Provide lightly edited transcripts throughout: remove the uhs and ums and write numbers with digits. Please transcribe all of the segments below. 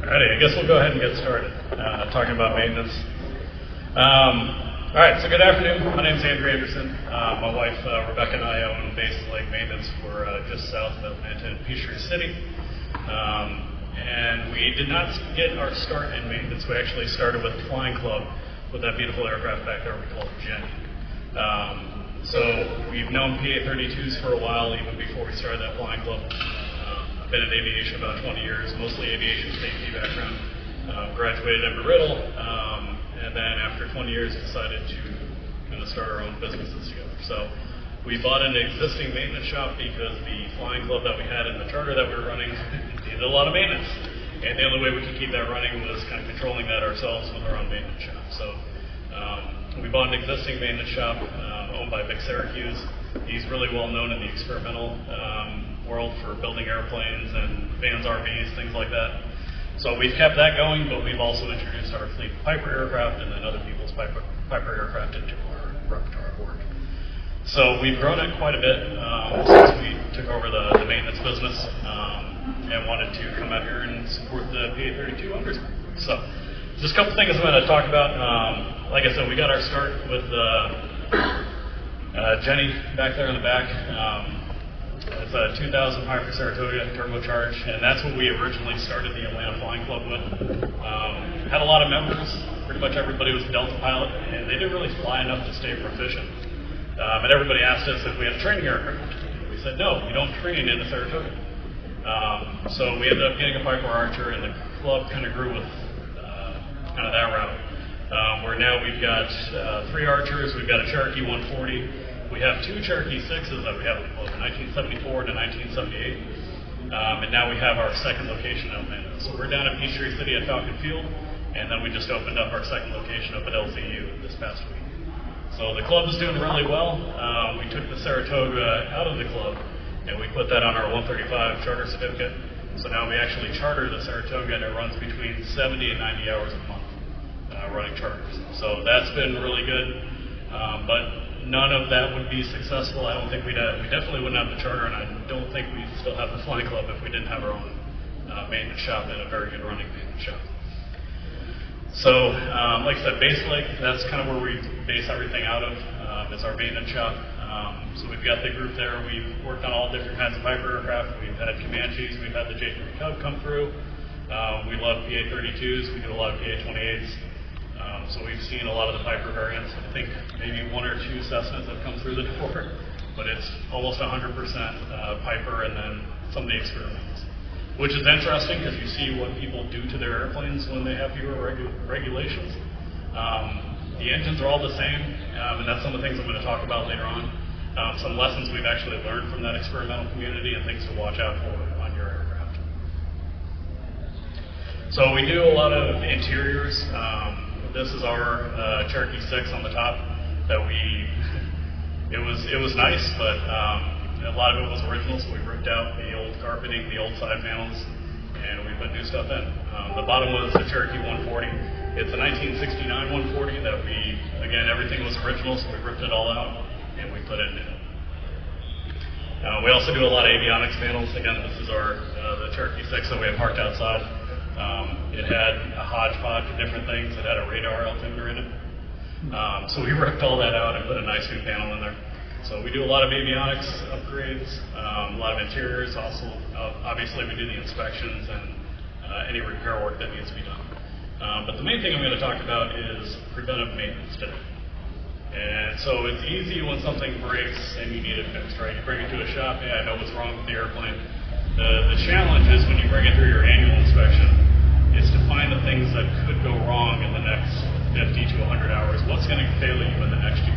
Alrighty, I guess we'll go ahead and get started talking about maintenance. Alright, so good afternoon. My name is Andrew Anderson. My wife Rebecca and I own Basin Lake Maintenance. We're just south of Atlanta in Peachtree City. And we did not get our start in maintenance. We actually started with Flying Club with that beautiful aircraft back there we call Jenny. So we've known PA-32s for a while, even before we started that Flying Club. I've been in aviation about 20 years, mostly aviation safety background. Graduated Embry-Riddle, and then after 20 years decided to kind of start our own businesses together. So we bought an existing maintenance shop because the Flying Club that we had in the charter that we were running needed a lot of maintenance. And the only way we could keep that running was kind of controlling that ourselves with our own maintenance shop. So we bought an existing maintenance shop owned by Vic Syracuse. He's really well known in the experimental world for building airplanes and vans, RVs, things like that. So we've kept that going, but we've also introduced our fleet of Piper aircraft and then other people's Piper aircraft into our repertoire of work. So we've grown it quite a bit since we took over the maintenance business and wanted to come out here and support the PA-32 owners. So just a couple things I'm going to talk about. Like I said, we got our start with Jenny back there in the back. It's a 2000 Piper Saratoga turbocharged, and that's what we originally started the Atlanta Flying Club with. Had a lot of members. Pretty much everybody was a Delta pilot, and they didn't really fly enough to stay proficient. And everybody asked us if we had a training aircraft. We said, no, you don't train in a Saratoga. So we ended up getting a Piper Archer, and the club kind of grew with kind of that route. Where now we've got 3 Archers, we've got a Cherokee 140. We have 2 Cherokee 6s that we have in 1974 to 1978. And now we have our second location out there. So we're down at Peachtree City at Falcon Field, and then we just opened up our second location up at LCU this past week. So the club is doing really well. We took the Saratoga out of the club, and we put that on our 135 charter certificate. So now we actually charter the Saratoga, and it runs between 70 and 90 hours a month running charters. So that's been really good. But none of that would be successful. I don't think we definitely wouldn't have the charter, and I don't think we'd still have the Flying Club if we didn't have our own maintenance shop and a very good running maintenance shop. So, like I said, Basin Lake, that's kind of where we base everything out of. It's our maintenance shop. So we've got the group there. We've worked on all different kinds of Piper aircraft. We've had Comanches. We've had the J3 Cub come through. We love PA-32s. We do a lot of PA-28s. So we've seen a lot of the Piper variants. I think maybe 1 or 2 Cessnas have come through the door, but it's almost 100% Piper and then some of the experimentals, which is interesting because you see what people do to their airplanes when they have fewer regulations. The engines are all the same, and that's some of the things I'm going to talk about later on. Some lessons we've actually learned from that experimental community and things to watch out for on your aircraft. So we do a lot of interiors. This is our Cherokee 6 on the top that it was nice, but a lot of it was original, so we ripped out the old carpeting, the old side panels, and we put new stuff in. The bottom was the Cherokee 140. It's a 1969 140 that again, everything was original, so we ripped it all out and we put in new. We also do a lot of avionics panels. Again, this is the Cherokee 6 that we have parked outside. It had a hodgepodge of different things. It had a radar altimeter in it. So we ripped all that out and put a nice new panel in there. So we do a lot of avionics upgrades, a lot of interiors. Also, obviously, we do the inspections and any repair work that needs to be done. But the main thing I'm going to talk about is preventive maintenance today. And so it's easy when something breaks and you need it fixed, right? You bring it to a shop, hey, I know what's wrong with the airplane. The challenge is when you bring it through your annual inspection is to find the things that could go wrong in the next 50 to 100 hours. What's going to fail you in the next year?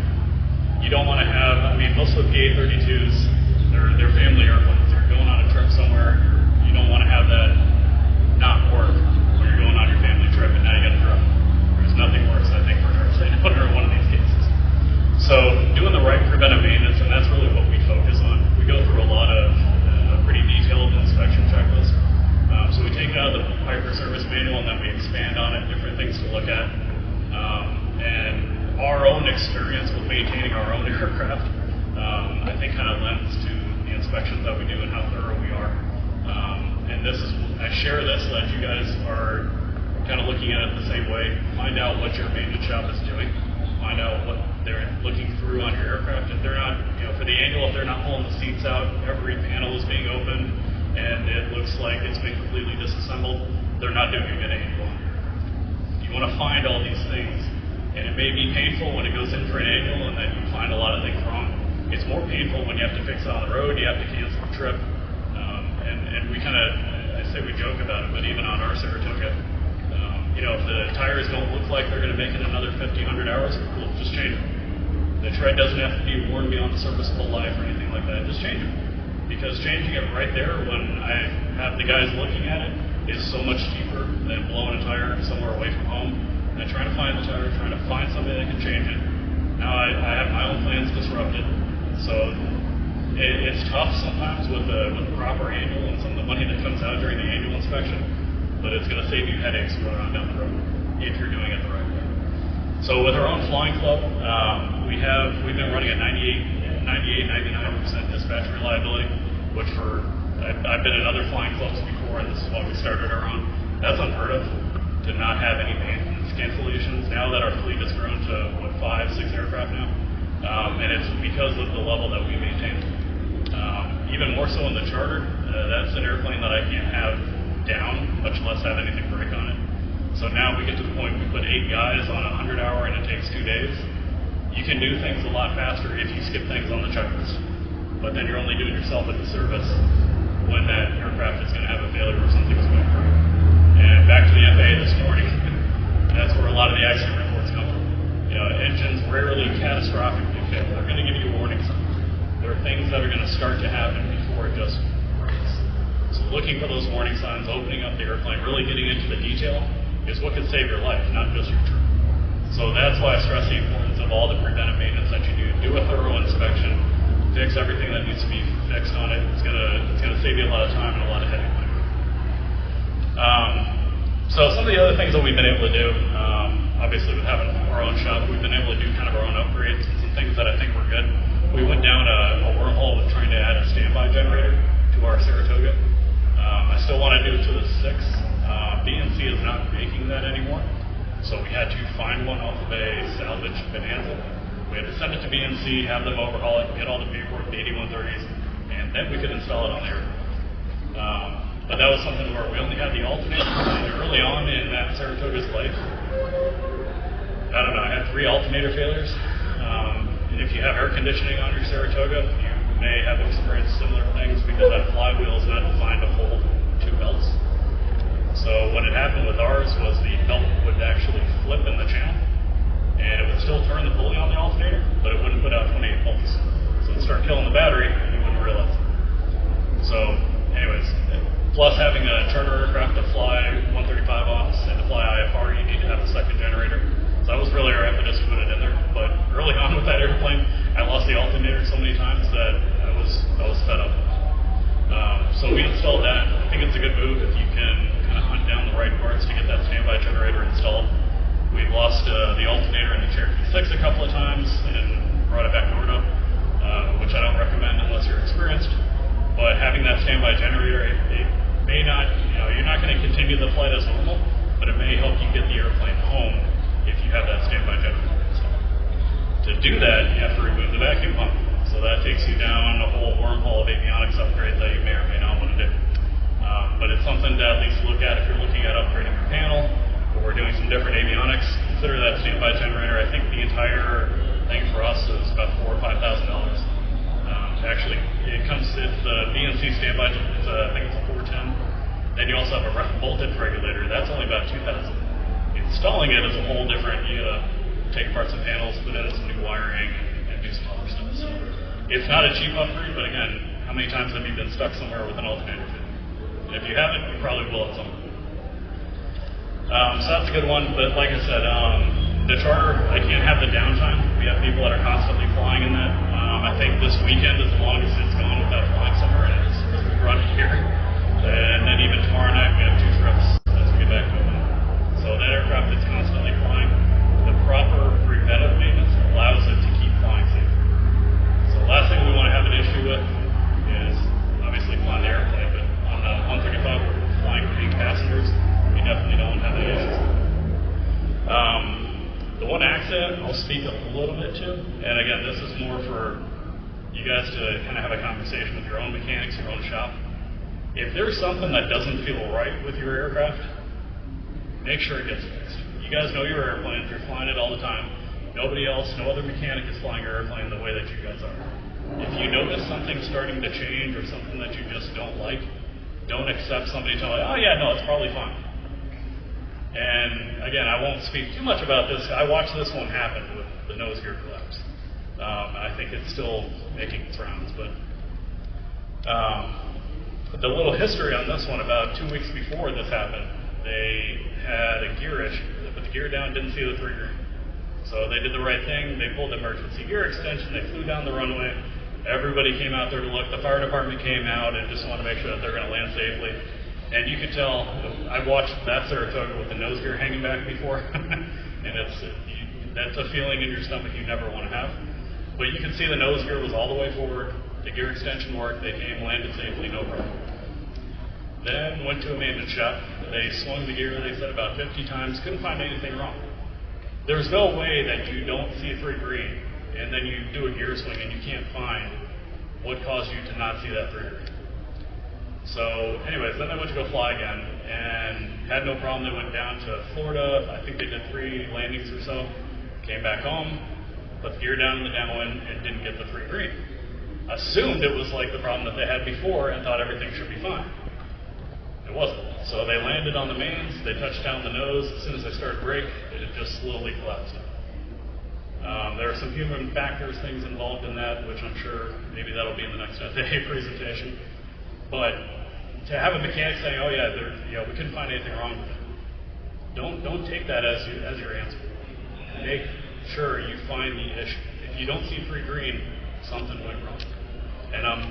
You don't want to have, most of the PA-32s, they're family airplanes. They're going on a trip somewhere. You don't want to have that not work when you're going on your family trip and now you got to drop. There's nothing worse, I think, for an airplane owner in one of these cases. So doing the right preventive maintenance, and that's really what we focus on. We go through a lot of pretty detailed inspection checklist. So we take it out of the Piper service manual and then we expand on it, different things to look at. And our own experience with maintaining our own aircraft, I think kind of lends to the inspections that we do and how thorough we are. And this is, I share this so that you guys are kind of looking at it the same way. Find out what your maintenance shop is doing. Find out what they're looking through on your aircraft. If they're not, for the annual, if they're not pulling the seats out, every panel is being opened, and it looks like it's been completely disassembled, they're not doing a good annual. You want to find all these things, and it may be painful when it goes in for an annual and then you find a lot of things wrong. It's more painful when you have to fix it on the road, you have to cancel a trip, and we kind of, I say we joke about it, but even on our Saratoga, if the tires don't look like they're going to make it another 50, 100 hours, cool, just change them. The tread doesn't have to be worn beyond the serviceable life or anything like that, just change it. Because changing it right there when I have the guys looking at it is so much cheaper than blowing a tire somewhere away from home and trying to find the tire, trying to find somebody that can change it. Now I have my own plans disrupted, so it's tough sometimes with the proper annual and some of the money that comes out during the annual inspection, but it's going to save you headaches going on down the road if you're doing it the right way. So with our own flying club, we've been running at 99% dispatch reliability, which I've been in other flying clubs before, and this is why we started our own. That's unheard of, to not have any maintenance cancellations. Now that our fleet has grown to 5, 6 aircraft now, and it's because of the level that we maintain. Even more so in the charter, that's an airplane that I can't have down, much less have anything break on it. So now we get to the point we put 8 guys on a 100-hour and it takes 2 days. You can do things a lot faster if you skip things on the checklist. But then you're only doing yourself a disservice when that aircraft is going to have a failure or something's going to break. And back to the FAA this morning, that's where a lot of the accident reports come from. Engines rarely catastrophically fail. They're going to give you warning signs. There are things that are going to start to happen before it just breaks. So looking for those warning signs, opening up the airplane, really getting into the detail is what could save your life, not just your trip. So that's why I stress the importance of all the preventive maintenance that you do. Do a thorough inspection, fix everything that needs to be fixed on it. It's gonna save you a lot of time and a lot of headache. So some of the other things that we've been able to do, obviously with having our own shop, we've been able to do kind of our own upgrades and some things that I think were good. We went down a wormhole with trying to add a standby generator to our Saratoga. I still want to do it to the 6. BNC is not making that anymore, so we had to find one off of a salvage Bonanza. We had to send it to BNC, have them overhaul it, get all the paperwork, the 8130s, and then we could install it on there. But that was something where we only had the alternator, and early on in that Saratoga's life, I don't know, I had 3 alternator failures. And if you have air conditioning on your Saratoga, you may have experienced similar things because that flywheel is not designed to hold 2 belts. So what had happened with ours was the belt would actually flip in the channel, and it would still turn the pulley on the alternator, but it wouldn't put out 28 volts. So it'd start killing the battery, and you wouldn't realize it. So anyways, plus having a charter aircraft to fly 135 ops and to fly IFR, you need to have a second generator. So that was really our impetus to put it in there. But early on with that airplane, I lost the alternator so many times that I was fed up. So we installed that. I think it's a good move if you can kind of hunt down the right parts to get that standby generator installed. We've lost the alternator in the Cherokee 6 a couple of times and brought it back to Orno, which I don't recommend unless you're experienced. But having that standby generator, it may not, you're not going to continue the flight as normal, but it may help you get the airplane home if you have that standby generator installed. To do that, you have to remove the vacuum pump. So that takes you down a whole wormhole of avionics upgrades that you may or may not want to do. But it's something to at least look at if you're looking at upgrading your panel, or we're doing some different avionics. Consider that standby generator. I think the entire thing for us is about $4,000 or $5,000. Actually, it comes with the BNC standby. I think it's a 410. Then you also have a voltage regulator. That's only about $2,000. Installing it is a whole different. You gotta take apart some panels, put in some new wiring, and do some other stuff. So it's not a cheap upgrade, but again, how many times have you been stuck somewhere with an alternator fit? And if you haven't, you probably will at some point. So that's a good one. But like I said, the charter, I can't have the downtime. We have people that are constantly flying in that. I think this weekend is the longest it's gone without flying somewhere, and it's running here. And then even tomorrow night, we have 2 trips as we get back to it. So that aircraft is constantly flying. The proper preventive maintenance allows it to keep flying safe. So the last thing we want to have an issue with is obviously flying the airplane, but on the 135, flying for 8 passengers, you definitely don't have any issues. say I'll speak a little bit to, and again, this is more for you guys to kind of have a conversation with your own mechanics, your own shop. If there's something that doesn't feel right with your aircraft, make sure it gets fixed. You guys know your airplanes, you're flying it all the time. Nobody else, no other mechanic is flying your airplane the way that you guys are. If you notice something starting to change or something that you just don't like, don't accept somebody telling you, oh yeah, no, it's probably fine. And again, I won't speak too much about this. I watched this one happen with the nose gear collapse. I think it's still making its rounds, but the little history on this one, about 2 weeks before this happened, they had a gear issue. They put the gear down, didn't see the 3 gear. So they did the right thing. They pulled the emergency gear extension. They flew down the runway. Everybody came out there to look. The fire department came out and just wanted to make sure that they're going to land safely. And you could tell, I watched that Saratoga with the nose gear hanging back before, and that's a feeling in your stomach you never want to have. But you can see the nose gear was all the way forward. The gear extension worked. They came, landed safely, no problem. Then went to a maintenance shop. They swung the gear, they said, about 50 times. Couldn't find anything wrong. There's no way that you don't see 3 green, and then you do a gear swing and you can't find what caused you to not see that 3 green. So anyways, then they went to go fly again and had no problem. They went down to Florida. I think they did 3 landings or so. Came back home, put the gear down in the downwind, and didn't get the 3 green. Assumed it was like the problem that they had before and thought everything should be fine. It wasn't. So they landed on the mains. They touched down the nose. As soon as they started brake, it had just slowly collapsed. There are some human factors, things involved in that, which I'm sure maybe that'll be in the next FAA presentation. But to have a mechanic saying, "Oh yeah, we couldn't find anything wrong with it," don't take that as your answer. Make sure you find the issue. If you don't see 3 green, something went wrong. And I'm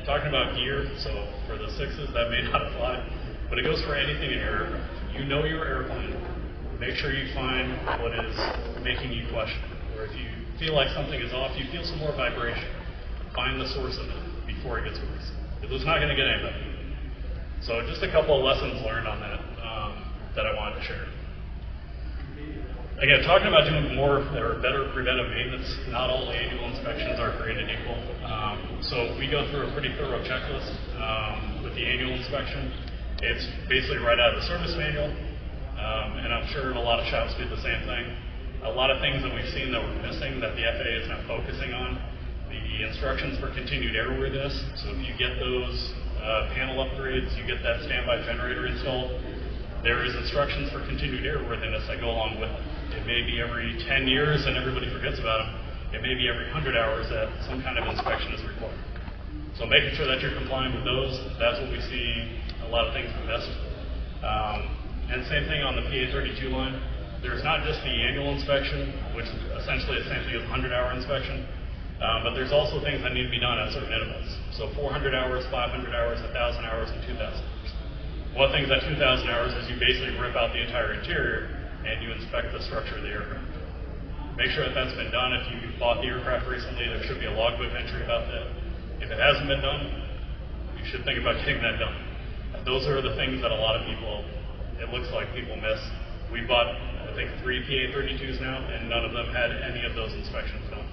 talking about gear, so for the 6s that may not apply, but it goes for anything in your aircraft. You know your airplane. Make sure you find what is making you question it. Or if you feel like something is off, you feel some more vibration, find the source of it before it gets worse. It's not going to get any better. So just a couple of lessons learned on that that I wanted to share. Again, talking about doing more or better preventive maintenance, not all annual inspections are created equal. So we go through a pretty thorough checklist with the annual inspection. It's basically right out of the service manual, and I'm sure a lot of shops do the same thing. A lot of things that we've seen that we're missing that the FAA is now focusing on. The instructions for continued airworthiness. So if you get those panel upgrades, you get that standby generator installed, there is instructions for continued airworthiness that go along with it. It may be every 10 years and everybody forgets about them. It may be every 100 hours that some kind of inspection is required. So making sure that you're complying with those, that's what we see a lot of things missed. And same thing on the PA32 line. There's not just the annual inspection, which is essentially the same thing as a 100-hour inspection, but there's also things that need to be done at certain intervals. So 400 hours, 500 hours, 1,000 hours, and 2,000 hours. One of the things at 2,000 hours is you basically rip out the entire interior and you inspect the structure of the aircraft. Make sure that that's been done. If you bought the aircraft recently, there should be a logbook entry about that. If it hasn't been done, you should think about getting that done. Those are the things that a lot of people, it looks like people miss. We bought, I think, 3 PA32s now, and none of them had any of those inspections done.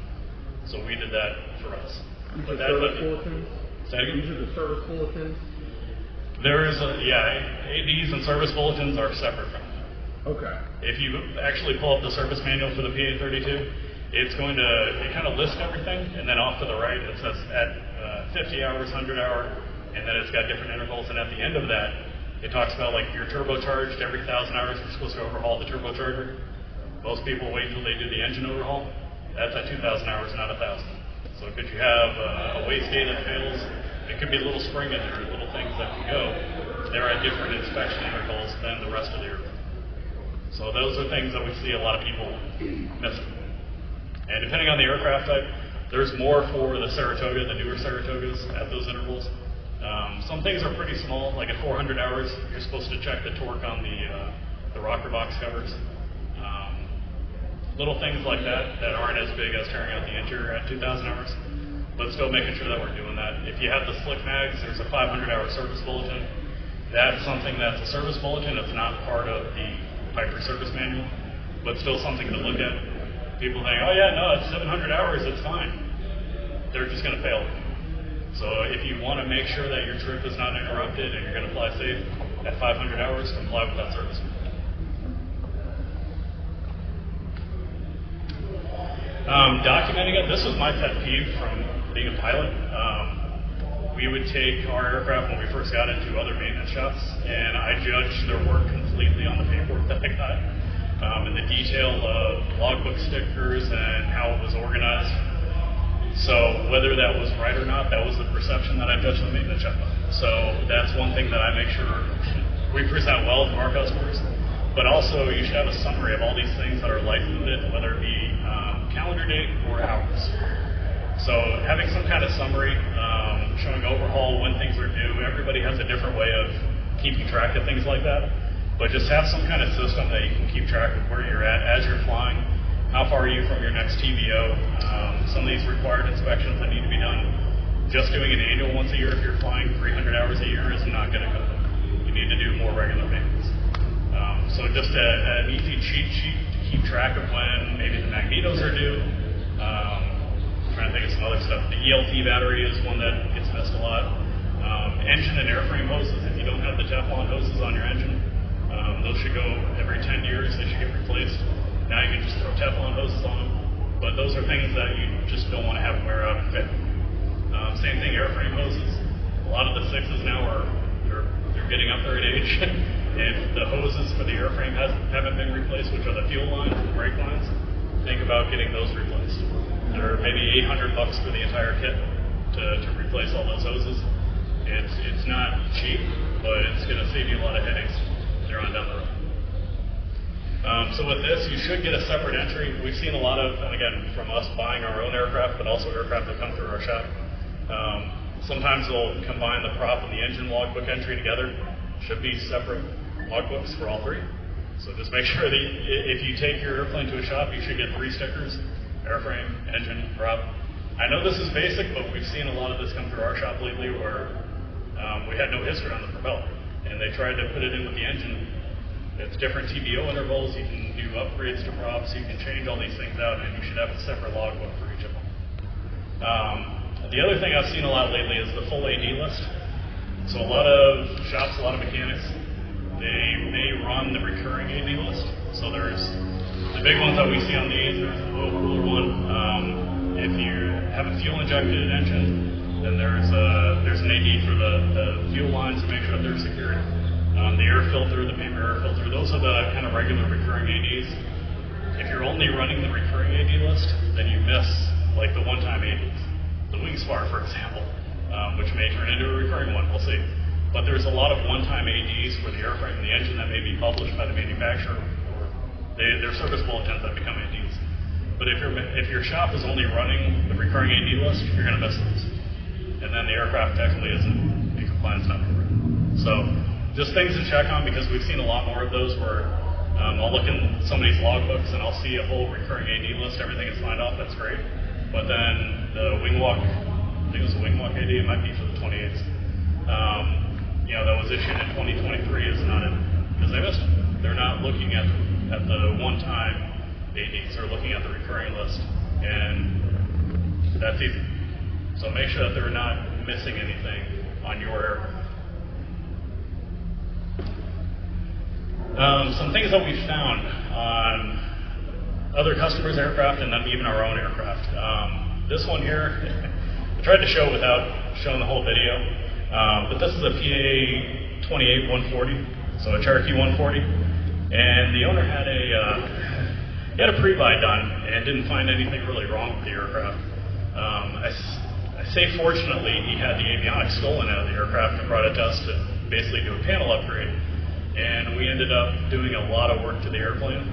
So we did that for us. These are service bulletins? These are the service bulletins? There is ADs and service bulletins are separate from that. Okay. If you actually pull up the service manual for the PA32, it kind of lists everything, and then off to the right it says at 50 hours, 100 hour, and then it's got different intervals, and at the end of that, it talks about like you're turbocharged every 1,000 hours, you're supposed to overhaul the turbocharger. Most people wait until they do the engine overhaul. That's at 2,000 hours, not 1,000. So could you have a wastegate that fails? It could be a little spring in there, little things that can go. They're at different inspection intervals than the rest of the aircraft. So those are things that we see a lot of people missing. And depending on the aircraft type, there's more for the Saratoga, the newer Saratogas at those intervals. Some things are pretty small, like at 400 hours, you're supposed to check the torque on the rocker box covers. Little things like that aren't as big as tearing out the interior at 2,000 hours, but still making sure that we're doing that. If you have the slick mags, there's a 500-hour service bulletin. That's something that's a service bulletin. It's not part of the Piper service manual, but still something to look at. People think, oh yeah, no, it's 700 hours, it's fine. They're just going to fail. So if you want to make sure that your trip is not interrupted and you're going to fly safe at 500 hours, comply with that service. Documenting it, this was my pet peeve from being a pilot. We would take our aircraft when we first got into other maintenance shops, and I judged their work completely on the paperwork that they got, and the detail of logbook stickers and how it was organized. So whether that was right or not, that was the perception that I judged the maintenance shop on. So that's one thing that I make sure we present well to our customers. But also, you should have a summary of all these things that are life limited, whether it be calendar date or hours. So having some kind of summary, showing overhaul when things are due. Everybody has a different way of keeping track of things like that. But just have some kind of system that you can keep track of where you're at as you're flying. How far are you from your next TBO? Some of these required inspections that need to be done. Just doing an annual once a year if you're flying 300 hours a year is not going to cut it. You need to do more regular maintenance. So just an easy cheat sheet to keep track of when maybe the magnetos are due. Trying to think of some other stuff. The ELT battery is one that gets missed a lot. Engine and airframe hoses, if you don't have the Teflon hoses on your engine, those should go every 10 years. They should get replaced. Now you can just throw Teflon hoses on them. But those are things that you just don't want to have wear out and fit. Same thing, airframe hoses. A lot of the sixes now they're getting up there in age. If the hoses for the airframe haven't been replaced, which are the fuel lines and brake lines, think about getting those replaced. They're maybe $800 for the entire kit to replace all those hoses. It's not cheap, but it's going to save you a lot of headaches later on down the road. So with this, you should get a separate entry. We've seen a lot of, and again, from us buying our own aircraft, but also aircraft that come through our shop. Sometimes they'll combine the prop and the engine logbook entry together. Should be separate logbooks for all three. So just make sure that if you take your airplane to a shop, you should get 3 stickers: airframe, engine, prop. I know this is basic, but we've seen a lot of this come through our shop lately where we had no history on the propeller, and they tried to put it in with the engine. It's different TBO intervals. You can do upgrades to props. You can change all these things out, and you should have a separate logbook for each of them. The other thing I've seen a lot lately is the full AD list. So a lot of shops, a lot of mechanics, they may run the recurring AD list. So there's the big ones that we see on these. There's the oil cooler one. If you have a fuel injected engine, then there's an AD for the fuel lines to make sure that they're secured. The air filter, the paper air filter, those are the kind of regular recurring ADs. If you're only running the recurring AD list, then you miss like the one-time ADs. The wing spar, for example, which may turn into a recurring one, we'll see. But there's a lot of one-time ADs for the airframe and the engine that may be published by the manufacturer, or they're service bulletins that become ADs. But if your shop is only running the recurring AD list, you're going to miss those. And then the aircraft technically isn't in compliance number. So just things to check on, because we've seen a lot more of those where I'll look in somebody's logbooks and I'll see a whole recurring AD list, everything is signed off, that's great. But then the wing walk, I think it was a wing walk AD, it might be for the 28s. That was issued in 2023 is not in, because they missed it. They're not looking at the one-time ADs, they're looking at the recurring list, and that's easy. So make sure that they're not missing anything on your aircraft. Some things that we found on other customers' aircraft and then even our own aircraft. This one here, I tried to show without showing the whole video, but this is a PA-28-140, so a Cherokee 140, and the owner had a pre-buy done and didn't find anything really wrong with the aircraft. I say fortunately he had the avionics stolen out of the aircraft and brought it to us to basically do a panel upgrade. And we ended up doing a lot of work to the airplane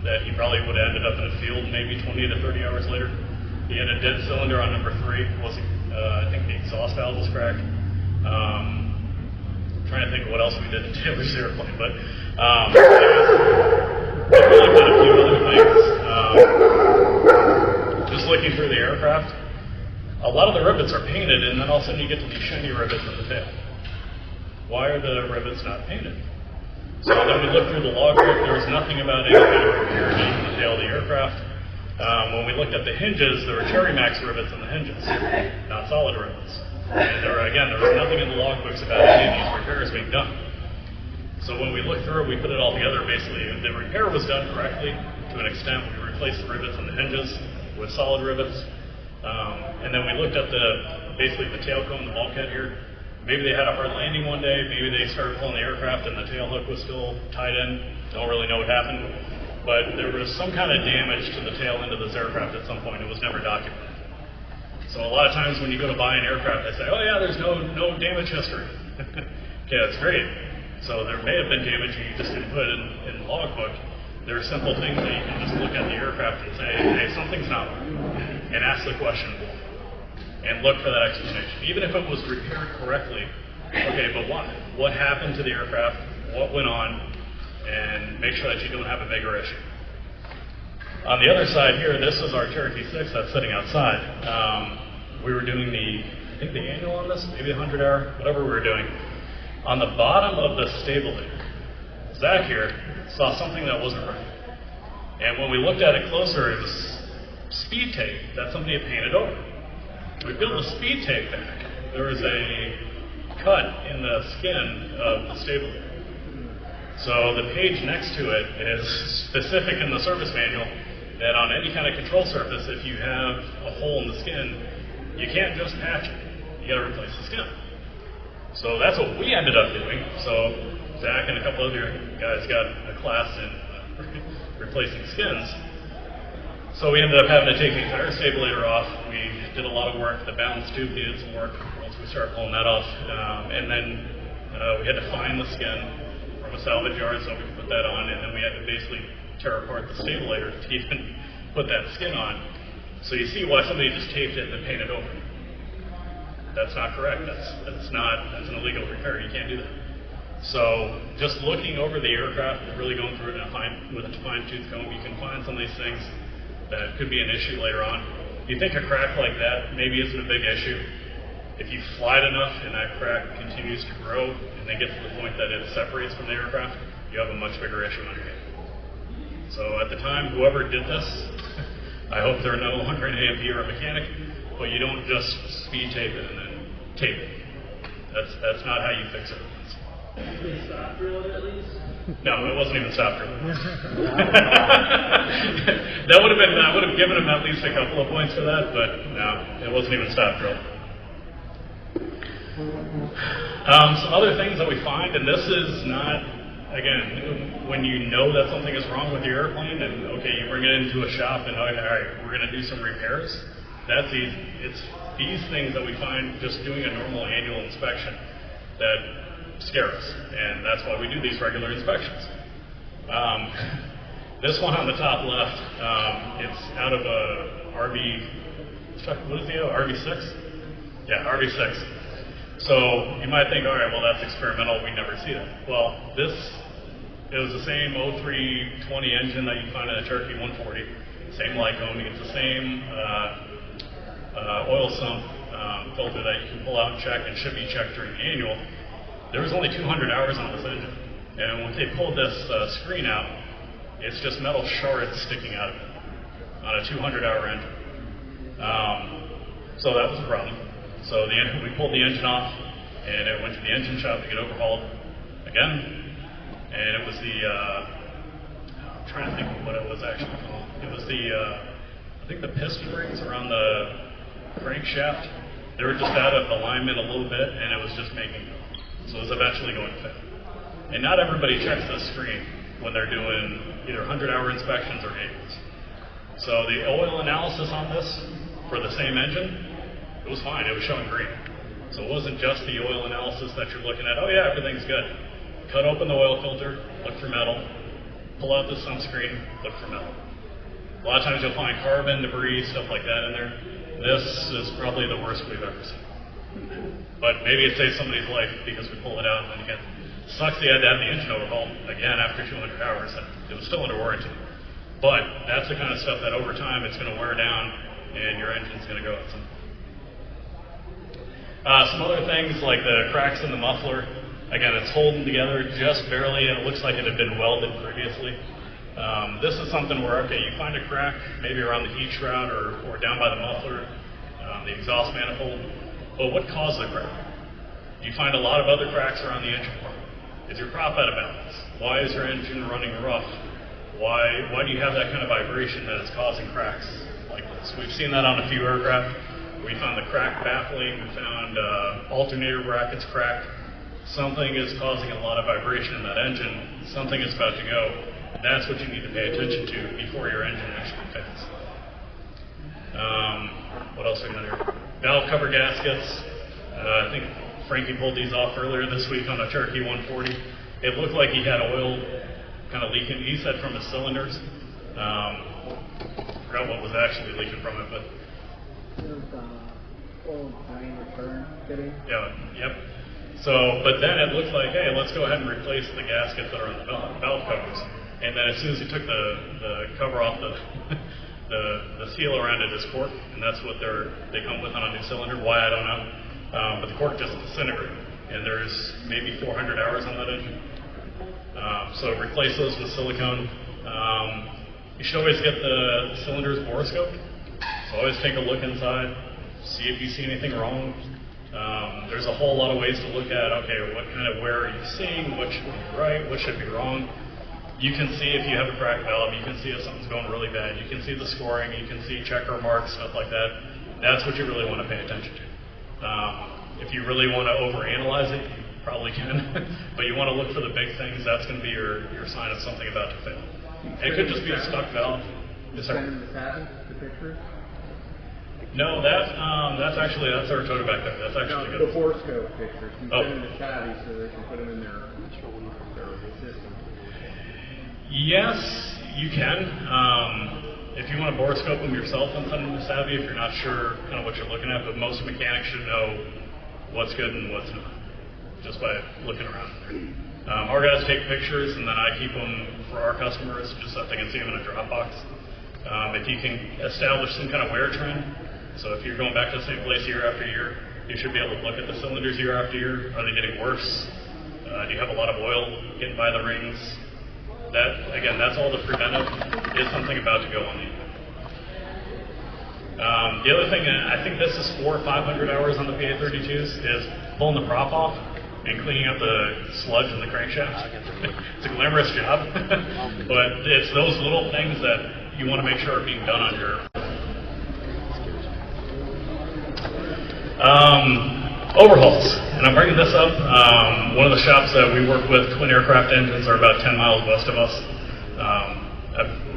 that he probably would have ended up in a field maybe 20 to 30 hours later. He had a dead cylinder on number 3. I think the exhaust valve was cracked. Trying to think of what else we did to damage the airplane, but really did a few other things. Just looking through the aircraft, a lot of the rivets are painted, and then all of a sudden you get to these shiny rivets in the tail. Why are the rivets not painted? So then we looked through the logbook. There was nothing about any kind of repair needing the tail of the aircraft. When we looked at the hinges, there were Cherry Max rivets in the hinges, not solid rivets. And there was nothing in the logbooks about any of these repairs being done. So when we looked through it, we put it all together. Basically, the repair was done correctly to an extent. We replaced the rivets in the hinges with solid rivets. And then we looked at basically the tail cone, the bulkhead here. Maybe they had a hard landing one day. Maybe they started pulling the aircraft and the tail hook was still tied in. Don't really know what happened. But there was some kind of damage to the tail end of this aircraft at some point. It was never documented. So a lot of times when you go to buy an aircraft, they say, oh yeah, there's no damage history. Okay, that's great. So there may have been damage you just didn't put in the logbook. There are simple things that you can just look at the aircraft and say, hey, something's not right. And ask the question why. And look for that explanation. Even if it was repaired correctly, okay, but why? What happened to the aircraft? What went on? And make sure that you don't have a bigger issue. On the other side here, this is our Cherokee 6 that's sitting outside. We were doing I think the annual on this, maybe the 100-hour, whatever we were doing. On the bottom of the stabilator, Zach here saw something that wasn't right. And when we looked at it closer, it was speed tape that somebody had painted over. We peeled the speed tape back. There was a cut in the skin of the stabilator. So the page next to it is specific in the service manual that on any kind of control surface, if you have a hole in the skin, you can't just patch it. You got to replace the skin. So that's what we ended up doing. So Zach and a couple other guys got a class in replacing skins. So we ended up having to take the entire stabilator off. We did a lot of work. The balance tube needed some work once we started pulling that off. And then we had to find the skin from a salvage yard so we could put that on. And then we had to basically tear apart the stabilator to even put that skin on. So you see why somebody just taped it and then painted over. That's not correct. That's an illegal repair. You can't do that. So just looking over the aircraft and really going through it with a fine-tooth comb, you can find some of these things that could be an issue later on. You think a crack like that maybe isn't a big issue. If you fly it enough and that crack continues to grow and they get to the point that it separates from the aircraft, you have a much bigger issue on your hands. So at the time, whoever did this, I hope they're no longer an A&P or a mechanic, but you don't just speed tape it and then tape it. That's not how you fix it. Did they stop drilling at least? No, it wasn't even stop drilling. That would have given him at least a couple of points for that, but no, it wasn't even stop drilling. Some other things that we find, and this is not, again, when you know that something is wrong with your airplane, and okay, you bring it into a shop, and all right, we're going to do some repairs. That's easy. It's these things that we find just doing a normal annual inspection that scare us, and that's why we do these regular inspections. This one on the top left, it's out of a what is the RV6? Yeah, RV6. So you might think, all right, well, that's experimental. We never see that. Well, it was the same 0320 engine that you find in a Cherokee 140, same Lycoming. It's the same oil sump filter that you can pull out and check and should be checked during the annual. There was only 200 hours on this engine, and when they pulled this screen out, it's just metal shards sticking out of it on a 200-hour engine. So that was a problem. So we pulled the engine off, and it went to the engine shop to get overhauled again. And it was I'm trying to think of what it was actually called. It was I think the piston rings around the crankshaft. They were just out of alignment a little bit, and it was just making go. So it was eventually going to fail. And not everybody checks this screen when they're doing either 100-hour inspections or annuals. So the oil analysis on this for the same engine, it was fine. It was showing green. So it wasn't just the oil analysis that you're looking at, oh yeah, everything's good. Cut open the oil filter, look for metal. Pull out the sunscreen, look for metal. A lot of times you'll find carbon, debris, stuff like that in there. This is probably the worst we've ever seen. But maybe it saves somebody's life because we pull it out, and again, sucks they had to have the engine overhauled again after 200 hours, and it was still under warranty. But that's the kind of stuff that over time it's going to wear down, and your engine's going to go at some point. Some other things like the cracks in the muffler. Again, it's holding together just barely, and it looks like it had been welded previously. This is something where, okay, you find a crack maybe around the heat shroud or down by the muffler, the exhaust manifold, but what caused the crack? You find a lot of other cracks around the engine port. Is your prop out of balance? Why is your engine running rough? Why do you have that kind of vibration that is causing cracks like this? We've seen that on a few aircraft. We found the crack baffling. We found alternator brackets cracked. Something is causing a lot of vibration in that engine. Something is about to go. That's what you need to pay attention to before your engine actually fails. What else are we going to do? Valve cover gaskets. I think Frankie pulled these off earlier this week on a Cherokee 140. It looked like he had oil kind of leaking. He said from his cylinders. Forgot what was actually leaking from it, but It was old drain return fitting. yeah, yep. So, but then it looked like, hey, let's go ahead and replace the gaskets that are on the valve covers. And then as soon as he took the cover off the seal around it is cork, and that's what they come with on a new cylinder. Why, I don't know. But the cork just disintegrated, and there's maybe 400 hours on that engine. So replace those with silicone. You should always get the cylinders borescoped. So always take a look inside, see if you see anything wrong. There's a whole lot of ways to look at, okay, what kind of wear are you seeing, what should be right, what should be wrong. You can see if you have a cracked valve, you can see if something's going really bad, you can see the scoring, you can see checker marks, stuff like that. That's what you really want to pay attention to. If you really want to overanalyze it, you probably can, but you want to look for the big things. That's going to be your sign of something about to fail. It could just be a stuck valve. Yes, sir. Send the Savvy, the pictures? No, that's our total back there. That's actually No, the good. Borescope pictures. You Oh. send them to Savvy so they can put them in their system. Yes, you can. If you want to borescope them yourself and send them to Savvy, if you're not sure kind of what you're looking at, but most mechanics should know what's good and what's not, just by looking around. Our guys take pictures, and then I keep them for our customers, just so they can see them in a Dropbox. If you can establish some kind of wear trend, so if you're going back to the same place year after year, you should be able to look at the cylinders year after year. Are they getting worse? Do you have a lot of oil getting by the rings? That, again, that's all the preventive. Is something about to go on the engine. The other thing, I think this is 400 or 500 hours on the PA32s, is pulling the prop off and cleaning up the sludge in the crankshaft. It's a glamorous job, but it's those little things that you want to make sure are being done on your overhauls. And I'm bringing this up. One of the shops that we work with, Twin Aircraft Engines, are about 10 miles west of us.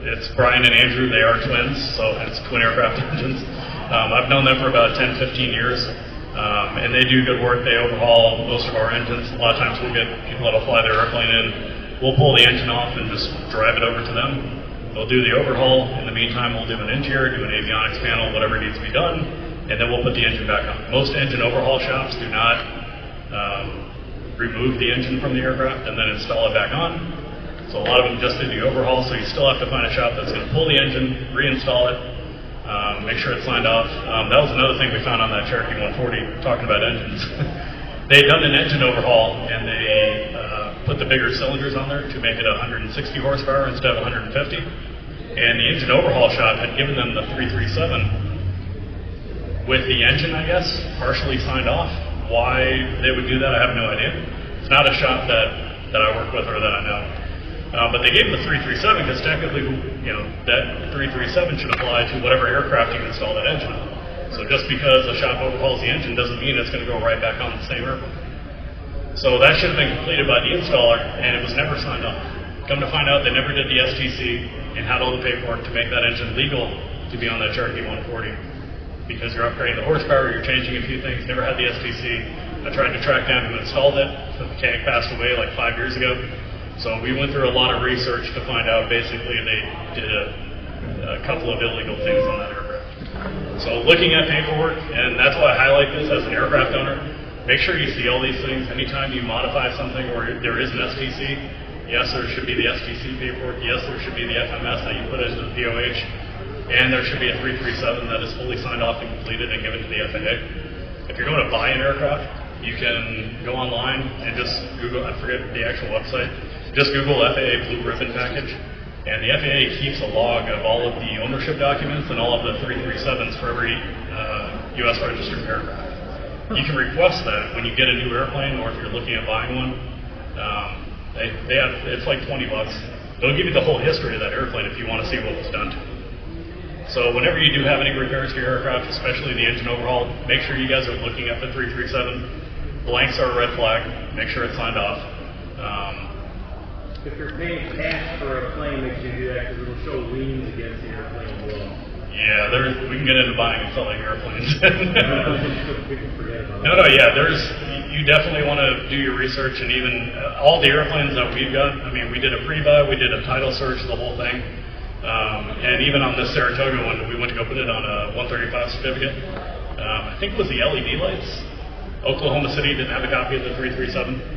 It's Brian and Andrew. They are twins, so it's Twin Aircraft Engines. I've known them for about 10, 15 years, and they do good work. They overhaul most of our engines. A lot of times we'll get people that'll fly their airplane in. We'll pull the engine off and just drive it over to them. They'll do the overhaul. In the meantime, we'll do an interior, do an avionics panel, whatever needs to be done, and then we'll put the engine back on. Most engine overhaul shops do not remove the engine from the aircraft and then install it back on. So a lot of them just do the overhaul, so you still have to find a shop that's going to pull the engine, reinstall it, make sure it's signed off. That was another thing we found on that Cherokee 140, talking about engines. They had done an engine overhaul, and they put the bigger cylinders on there to make it 160 horsepower instead of 150. And the engine overhaul shop had given them the 337 with the engine, I guess, partially signed off. Why they would do that, I have no idea. It's not a shop that I work with or that I know. But they gave them the 337 because technically, that 337 should apply to whatever aircraft you install that engine on. So just because a shop overhauls the engine doesn't mean it's going to go right back on the same airplane. So that should have been completed by the installer, and it was never signed off. Come to find out, they never did the STC and had all the paperwork to make that engine legal to be on that Cherokee 140. Because you're upgrading the horsepower, you're changing a few things, never had the STC. I tried to track down who installed it. The mechanic passed away like 5 years ago. So we went through a lot of research to find out basically they did a couple of illegal things on that aircraft. So looking at paperwork, and that's why I highlight this as an aircraft owner, make sure you see all these things. Anytime you modify something or there is an STC, yes, there should be the STC paperwork. Yes, there should be the FMS that you put into the POH. And there should be a 337 that is fully signed off and completed and given to the FAA. If you're going to buy an aircraft, you can go online and just Google, I forget the actual website, just Google FAA Blue Ribbon Package, And the FAA keeps a log of all of the ownership documents and all of the 337s for every U.S. registered aircraft. You can request that when you get a new airplane, or if you're looking at buying one. They have, it's like $20. They'll give you the whole history of that airplane if you want to see what was done to it. So whenever you do have any repairs to your aircraft, especially the engine overhaul, make sure you guys are looking at the 337. Blanks are a red flag. Make sure it's signed off. If you're paying cash for a plane, make sure you do that because it'll show liens against the airplane as well. Yeah, we can get into buying and selling airplanes. We can forget about that. You definitely want to do your research, and even all the airplanes that we've got, I mean, we did a pre-buy, we did a title search, the whole thing. And even on this Saratoga one, we went to go put it on a 135 certificate. I think it was the LED lights. Oklahoma City didn't have a copy of the 337.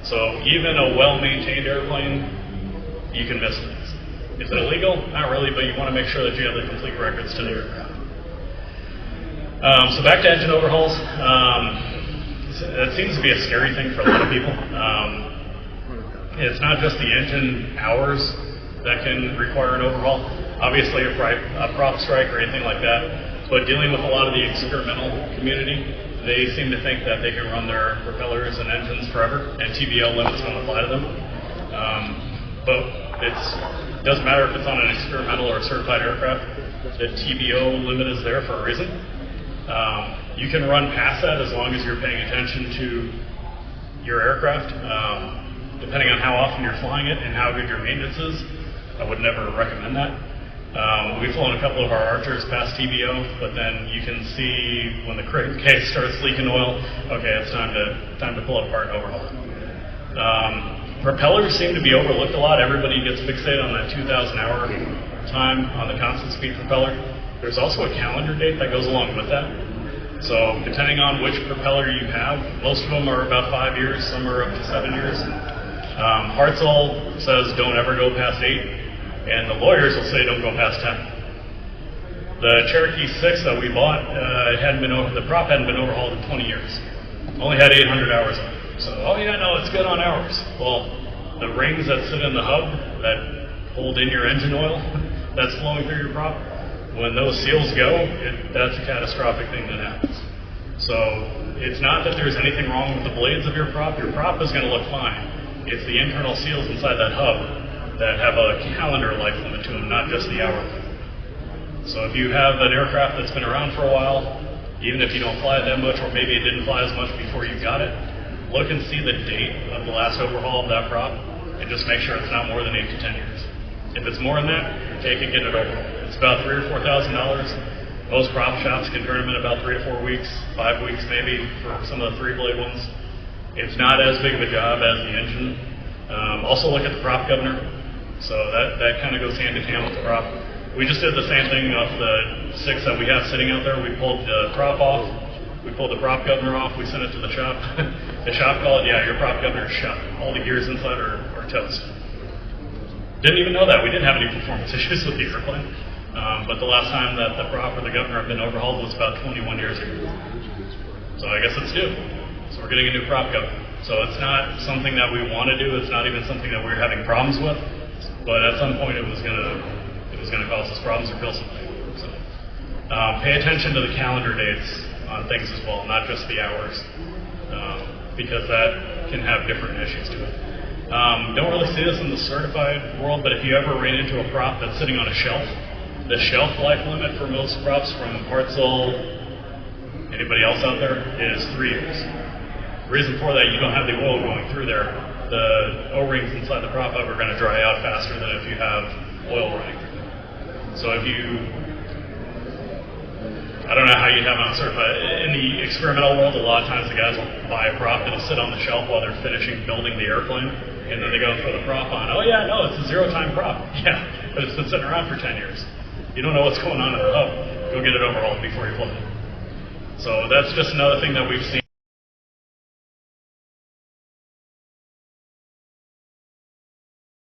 So even a well-maintained airplane, you can miss things. Is it illegal? Not really, but you want to make sure that you have the complete records to the aircraft. So back to engine overhauls. It seems to be a scary thing for a lot of people. It's not just the engine hours that can require an overhaul. Obviously a prop strike or anything like that. But dealing with a lot of the experimental community, they seem to think that they can run their propellers and engines forever, and TBO limits don't apply to them. But it doesn't matter if it's on an experimental or a certified aircraft. The TBO limit is there for a reason. You can run past that as long as you're paying attention to your aircraft. Depending on how often you're flying it and how good your maintenance is, I would never recommend that. We've flown a couple of our Archers past TBO, but then you can see when the case starts leaking oil, okay, it's time to pull it apart and overhaul it. Propellers seem to be overlooked a lot. Everybody gets fixated on that 2,000 hour time on the constant speed propeller. There's also a calendar date that goes along with that. So depending on which propeller you have, most of them are about 5 years, some are up to 7 years. Hartzell says don't ever go past 8. And the lawyers will say don't go past 10. The Cherokee 6 that we bought, the prop hadn't been overhauled in 20 years. Only had 800 hours on it. So, oh yeah, no, it's good on hours. Well, the rings that sit in the hub that hold in your engine oil that's flowing through your prop, when those seals go, that's a catastrophic thing that happens. So it's not that there's anything wrong with the blades of your prop. Your prop is going to look fine. It's the internal seals inside that hub that have a calendar life limit to them, not just the hour limit. So if you have an aircraft that's been around for a while, even if you don't fly it that much, or maybe it didn't fly as much before you got it, look and see the date of the last overhaul of that prop, and just make sure it's not more than 8 to 10 years. If it's more than that, take it, get it overhauled. It's about $3,000 or $4,000. Most prop shops can turn them in about 3 to 4 weeks, 5 weeks maybe for some of the 3-blade ones. It's not as big of a job as the engine. Also look at the prop governor. So that kind of goes hand in hand with the prop. We just did the same thing off the 6 that we have sitting out there. We pulled the prop off. We pulled the prop governor off. We sent it to the shop. The shop called, yeah, your prop governor is shot. All the gears inside are toast. Didn't even know that. We didn't have any performance issues with the airplane. But the last time that the prop or the governor had been overhauled was about 21 years ago. So I guess it's due. So we're getting a new prop governor. So it's not something that we want to do. It's not even something that we're having problems with. But at some point, it was gonna cause us problems or kill something. So, pay attention to the calendar dates on things as well, not just the hours, because that can have different issues to it. Don't really see this in the certified world, but if you ever ran into a prop that's sitting on a shelf, the shelf life limit for most props from Hartzell, anybody else out there, is 3 years. The reason for that, you don't have the oil going through there. The O-rings inside the prop hub are going to dry out faster than if you have oil running through them. So I don't know how you have it on certified. In the experimental world, a lot of times the guys will buy a prop that'll sit on the shelf while they're finishing building the airplane, and then they go and throw the prop on. Oh yeah, no, it's a 0-time prop. Yeah, but it's been sitting around for 10 years. You don't know what's going on in the hub. Go get it overhauled before you fly it. So that's just another thing that we've seen.